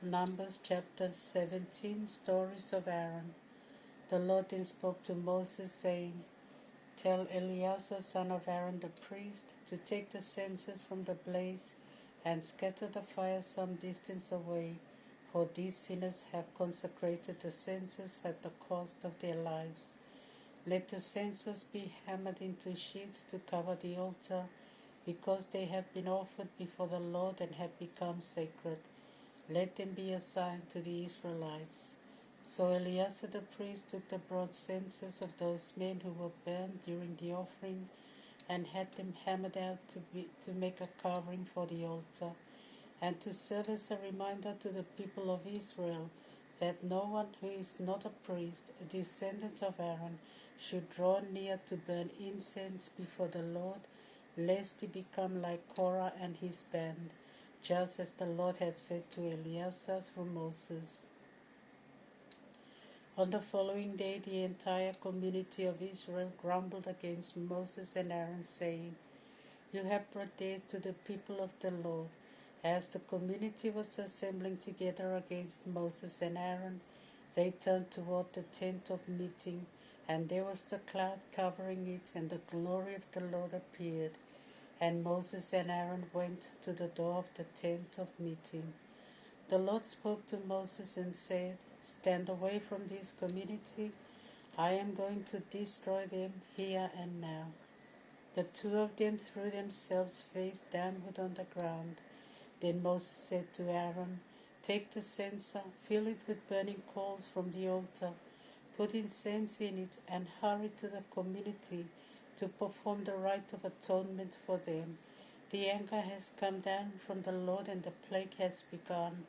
Numbers chapter 17, Stories of Aaron. The Lord then spoke to Moses, saying, Tell Eleazar son of Aaron the priest to take the censers from the blaze and scatter the fire some distance away, for these sinners have consecrated the censers at the cost of their lives. Let the censers be hammered into sheets to cover the altar, because they have been offered before the Lord and have become sacred. Let them be a sign to the Israelites. So Eleazar the priest took the bronze censers of those men who were burned during the offering and had them hammered out to make a covering for the altar, and to serve as a reminder to the people of Israel that no one who is not a priest, a descendant of Aaron, should draw near to burn incense before the Lord, lest he become like Korah and his band, just as the Lord had said to Eleazar through Moses. On the following day, the entire community of Israel grumbled against Moses and Aaron, saying, You have brought death to the people of the Lord. As the community was assembling together against Moses and Aaron, they turned toward the tent of meeting, and there was the cloud covering it, and the glory of the Lord appeared. And Moses and Aaron went to the door of the tent of meeting. The Lord spoke to Moses and said, Stand away from this community. I am going to destroy them here and now. The two of them threw themselves face downward on the ground. Then Moses said to Aaron, Take the censer, fill it with burning coals from the altar, put incense in it, and hurry to the community to perform the rite of atonement for them. The anger has come down from the Lord, and the plague has begun.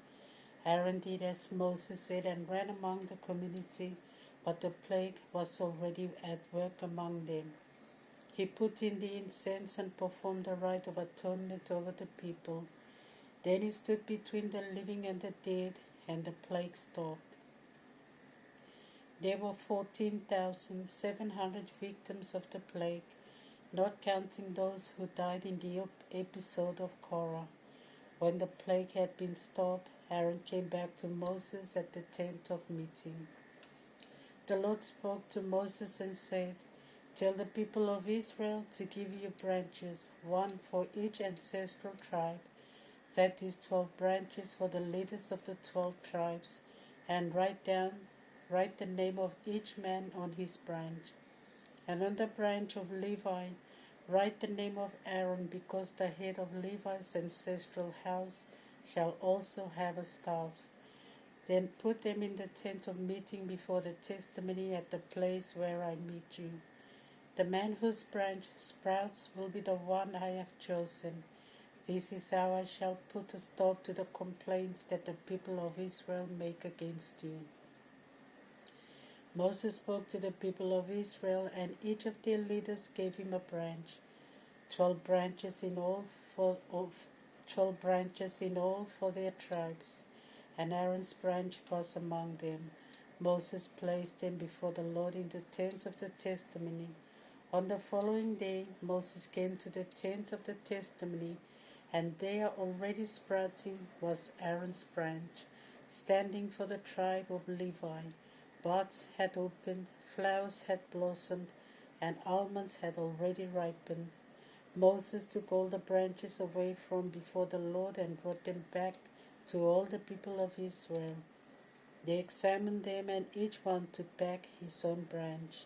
Aaron did as Moses said and ran among the community, but the plague was already at work among them. He put in the incense and performed the rite of atonement over the people. Then he stood between the living and the dead, and the plague stopped. There were 14,700 victims of the plague, not counting those who died in the episode of Korah. When the plague had been stopped, Aaron came back to Moses at the tent of meeting. The Lord spoke to Moses and said, Tell the people of Israel to give you branches, one for each ancestral tribe, that is 12 branches for the leaders of the 12 tribes, and write the name of each man on his branch. And on the branch of Levi, write the name of Aaron, because the head of Levi's ancestral house shall also have a staff. Then put them in the tent of meeting before the testimony at the place where I meet you. The man whose branch sprouts will be the one I have chosen. This is how I shall put a stop to the complaints that the people of Israel make against you. Moses spoke to the people of Israel, and each of their leaders gave him a branch, 12 branches in all for their tribes, and Aaron's branch was among them. Moses placed them before the Lord in the tent of the testimony. On the following day, Moses came to the tent of the testimony, and there already sprouting was Aaron's branch, standing for the tribe of Levi. Buds had opened, flowers had blossomed, and almonds had already ripened. Moses took all the branches away from before the Lord and brought them back to all the people of Israel. They examined them, and each one took back his own branch.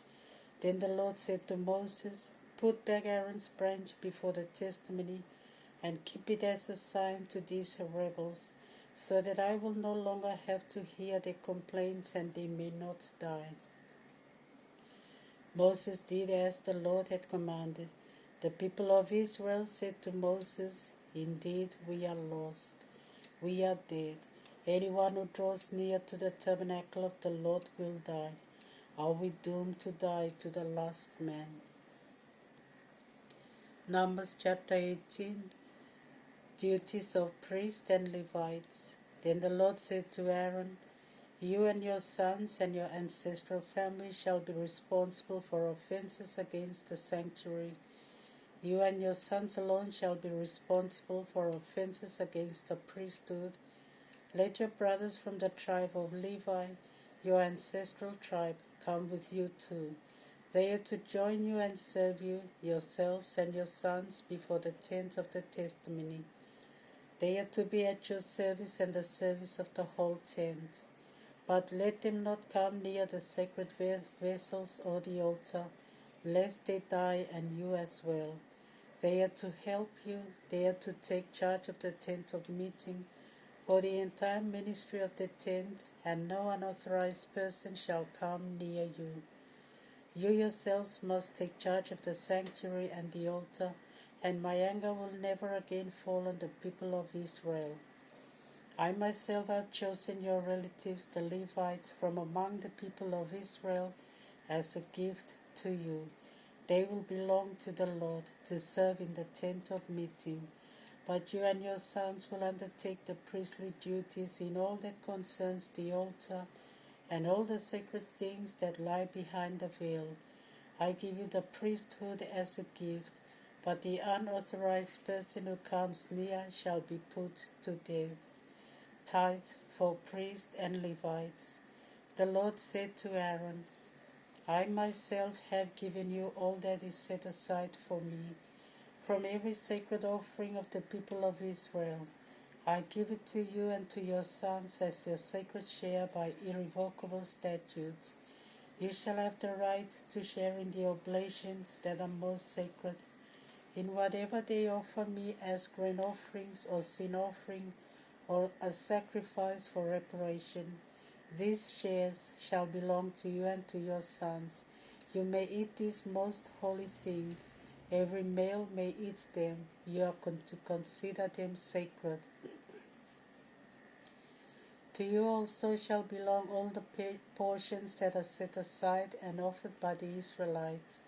Then the Lord said to Moses, Put back Aaron's branch before the testimony, and keep it as a sign to these rebels, so that I will no longer have to hear their complaints and they may not die. Moses did as the Lord had commanded. The people of Israel said to Moses, Indeed, we are lost. We are dead. Anyone who draws near to the tabernacle of the Lord will die. Are we doomed to die to the last man? Numbers chapter 18. Duties of priests and Levites. Then the Lord said to Aaron, You and your sons and your ancestral family shall be responsible for offenses against the sanctuary. You and your sons alone shall be responsible for offenses against the priesthood, Let your brothers from the tribe of Levi, your ancestral tribe, come with you too. They are to join you and serve you, yourselves and your sons, before the tent of the testimony. They are to be at your service and the service of the whole tent. But let them not come near the sacred vessels or the altar, lest they die and you as well. They are to help you, they are to take charge of the tent of meeting, for the entire ministry of the tent, and no unauthorized person shall come near you. You yourselves must take charge of the sanctuary and the altar, and my anger will never again fall on the people of Israel. I myself have chosen your relatives, the Levites, from among the people of Israel as a gift to you. They will belong to the Lord to serve in the tent of meeting. But you and your sons will undertake the priestly duties in all that concerns the altar and all the sacred things that lie behind the veil. I give you the priesthood as a gift, but the unauthorized person who comes near shall be put to death. Tithes for priests and Levites. The Lord said to Aaron, I myself have given you all that is set aside for me. From every sacred offering of the people of Israel, I give it to you and to your sons as your sacred share by irrevocable statutes. You shall have the right to share in the oblations that are most sacred, in whatever they offer me as grain offerings or sin offering or a sacrifice for reparation. These shares shall belong to you and to your sons. You may eat these most holy things. Every male may eat them. You are to consider them sacred. To you also shall belong all the portions that are set aside and offered by the Israelites.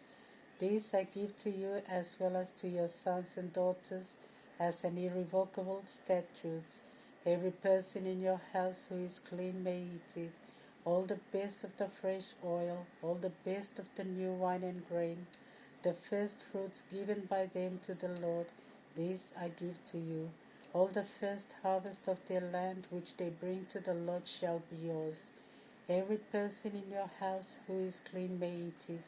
These I give to you as well as to your sons and daughters as an irrevocable statute. Every person in your house who is clean may eat it. All the best of the fresh oil, all the best of the new wine and grain, the first fruits given by them to the Lord, these I give to you. All the first harvest of their land which they bring to the Lord shall be yours. Every person in your house who is clean may eat it.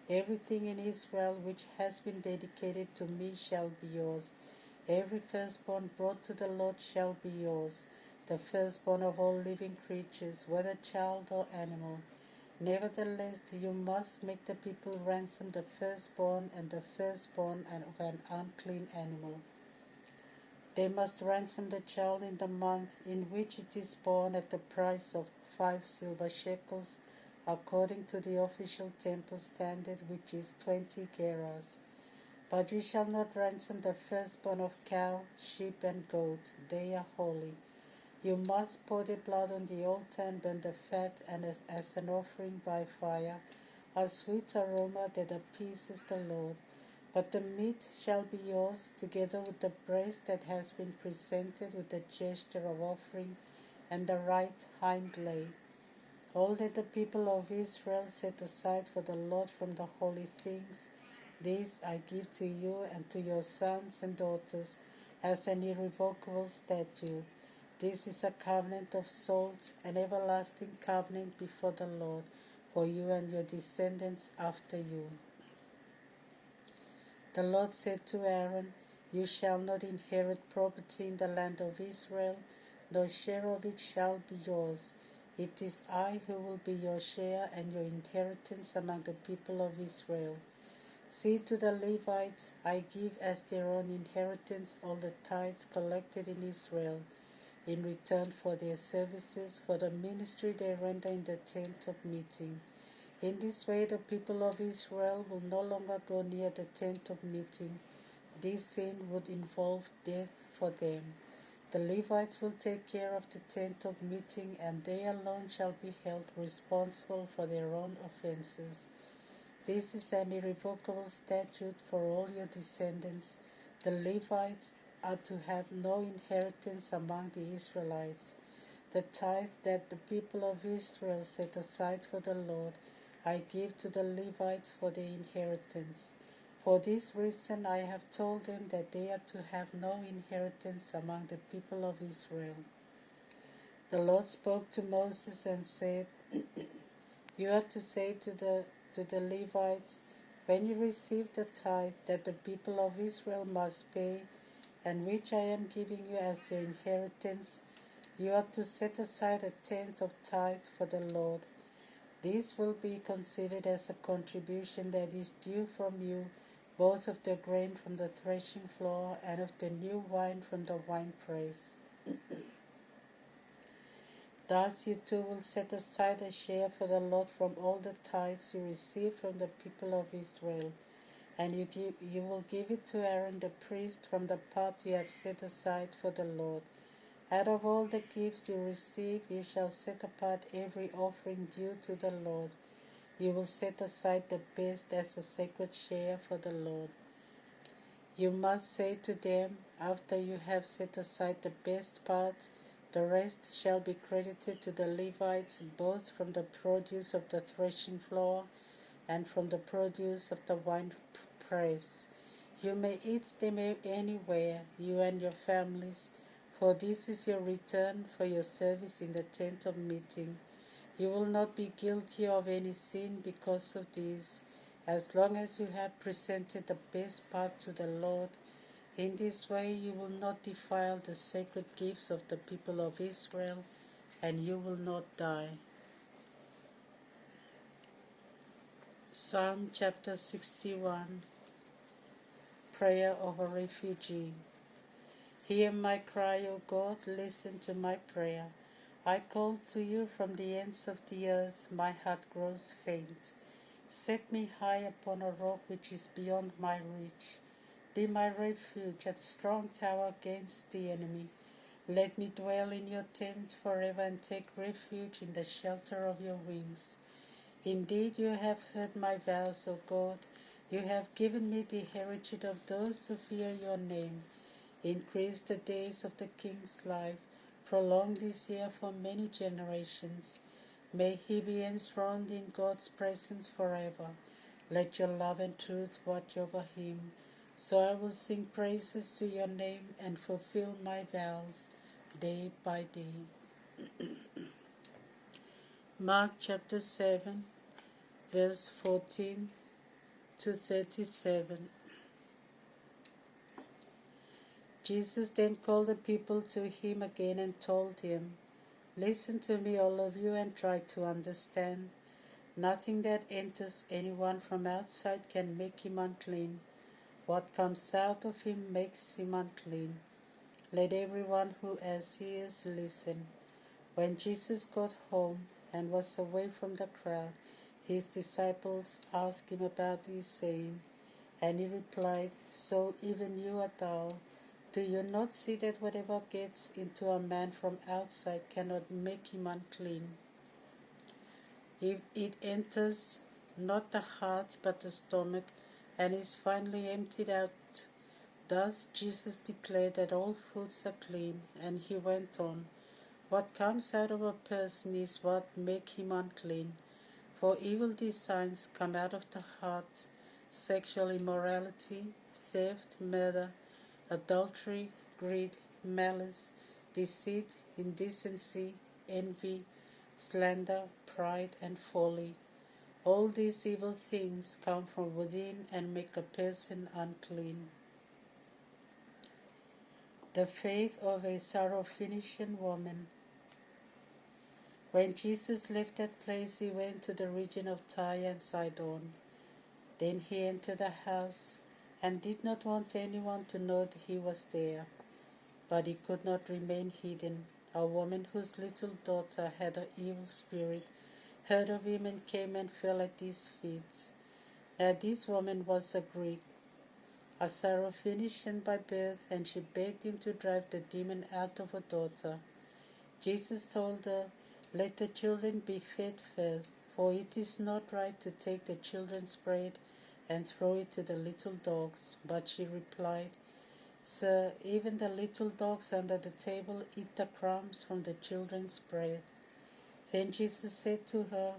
Everything in Israel which has been dedicated to me shall be yours. Every firstborn brought to the Lord shall be yours, the firstborn of all living creatures, whether child or animal. Nevertheless, you must make the people ransom the firstborn and the firstborn of an unclean animal. They must ransom the child in the month in which it is born at the price of 5 silver shekels, according to the official temple standard, which is 20 gerahs. But you shall not ransom the firstborn of cow, sheep, and goat. They are holy. You must pour the blood on the altar and burn the fat and as an offering by fire, a sweet aroma that appeases the Lord. But the meat shall be yours, together with the breast that has been presented with the gesture of offering, and the right hind leg. All that the people of Israel set aside for the Lord from the holy things, these I give to you and to your sons and daughters as an irrevocable statute. This is a covenant of salt, an everlasting covenant before the Lord, for you and your descendants after you. The Lord said to Aaron, You shall not inherit property in the land of Israel, no share of it shall be yours. It is I who will be your share and your inheritance among the people of Israel. See to the Levites, I give as their own inheritance all the tithes collected in Israel, in return for their services, for the ministry they render in the tent of meeting. In this way the people of Israel will no longer go near the tent of meeting. This sin would involve death for them. The Levites will take care of the tent of meeting, and they alone shall be held responsible for their own offenses. This is an irrevocable statute for all your descendants. The Levites are to have no inheritance among the Israelites. The tithe that the people of Israel set aside for the Lord, I give to the Levites for their inheritance. For this reason I have told them that they are to have no inheritance among the people of Israel. The Lord spoke to Moses and said, You are to say to the Levites, when you receive the tithe that the people of Israel must pay, and which I am giving you as your inheritance, you are to set aside a tenth of tithe for the Lord. This will be considered as a contribution that is due from you, both of the grain from the threshing floor and of the new wine from the winepress. Thus you too will set aside a share for the Lord from all the tithes you receive from the people of Israel, and you will give it to Aaron the priest from the part you have set aside for the Lord. Out of all the gifts you receive, you shall set apart every offering due to the Lord. You will set aside the best as a sacred share for the Lord. You must say to them, after you have set aside the best part, the rest shall be credited to the Levites, both from the produce of the threshing floor and from the produce of the winepress. You may eat them anywhere, you and your families, for this is your return for your service in the tent of meeting. You will not be guilty of any sin because of this, as long as you have presented the best part to the Lord. In this way you will not defile the sacred gifts of the people of Israel, and you will not die. Psalm chapter 61. Prayer of a refugee. Hear my cry, O God, listen to my prayer. I call to you from the ends of the earth, my heart grows faint. Set me high upon a rock which is beyond my reach. Be my refuge, a strong tower against the enemy. Let me dwell in your tent forever and take refuge in the shelter of your wings. Indeed, you have heard my vows, O God. You have given me the heritage of those who fear your name. Increase the days of the king's life. Prolong this year for many generations. May he be enthroned in God's presence forever. Let your love and truth watch over him. So I will sing praises to your name and fulfill my vows day by day. Mark chapter 7, verse 14 to 37. Jesus then called the people to him again and told him, Listen to me, all of you, and try to understand. Nothing that enters anyone from outside can make him unclean. What comes out of him makes him unclean. Let everyone who has ears listen. When Jesus got home and was away from the crowd, his disciples asked him about this saying, and he replied, So even you are dull. Do you not see that whatever gets into a man from outside cannot make him unclean? If it enters not the heart but the stomach, and is finally emptied out. Thus Jesus declared that all foods are clean, and he went on, What comes out of a person is what makes him unclean. For evil designs come out of the heart, sexual immorality, theft, murder, adultery, greed, malice, deceit, indecency, envy, slander, pride, and folly. All these evil things come from within and make a person unclean. The faith of a Syrophoenician woman. When Jesus left that place, he went to the region of Tyre and Sidon. Then he entered a house and did not want anyone to know that he was there. But he could not remain hidden. A woman whose little daughter had an evil spirit heard of him and came and fell at his feet. Now this woman was a Greek, a Syrophoenician by birth, and she begged him to drive the demon out of her daughter. Jesus told her, Let the children be fed first, for it is not right to take the children's bread and throw it to the little dogs. But she replied, Sir, even the little dogs under the table eat the crumbs from the children's bread. Then Jesus said to her,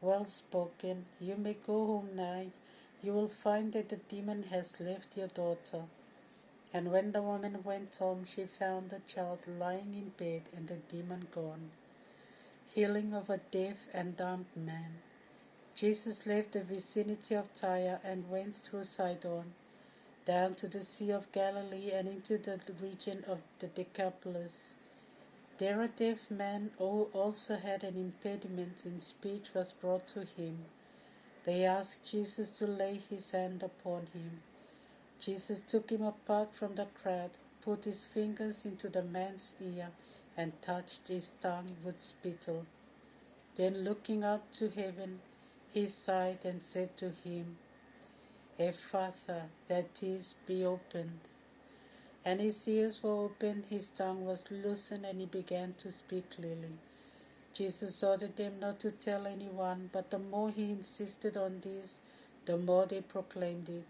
Well spoken, you may go home now. You will find that the demon has left your daughter. And when the woman went home, she found the child lying in bed and the demon gone. Healing of a deaf and dumb man. Jesus left the vicinity of Tyre and went through Sidon, down to the Sea of Galilee and into the region of the Decapolis. There a deaf man who also had an impediment in speech was brought to him. They asked Jesus to lay his hand upon him. Jesus took him apart from the crowd, put his fingers into the man's ear, and touched his tongue with spittle. Then looking up to heaven, he sighed and said to him, Ephphatha, that is, be opened. And his ears were opened, his tongue was loosened, and he began to speak clearly. Jesus ordered them not to tell anyone, but the more he insisted on this, the more they proclaimed it.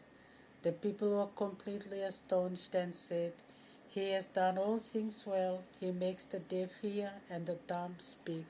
The people were completely astonished and said, He has done all things well. He makes the deaf hear and the dumb speak.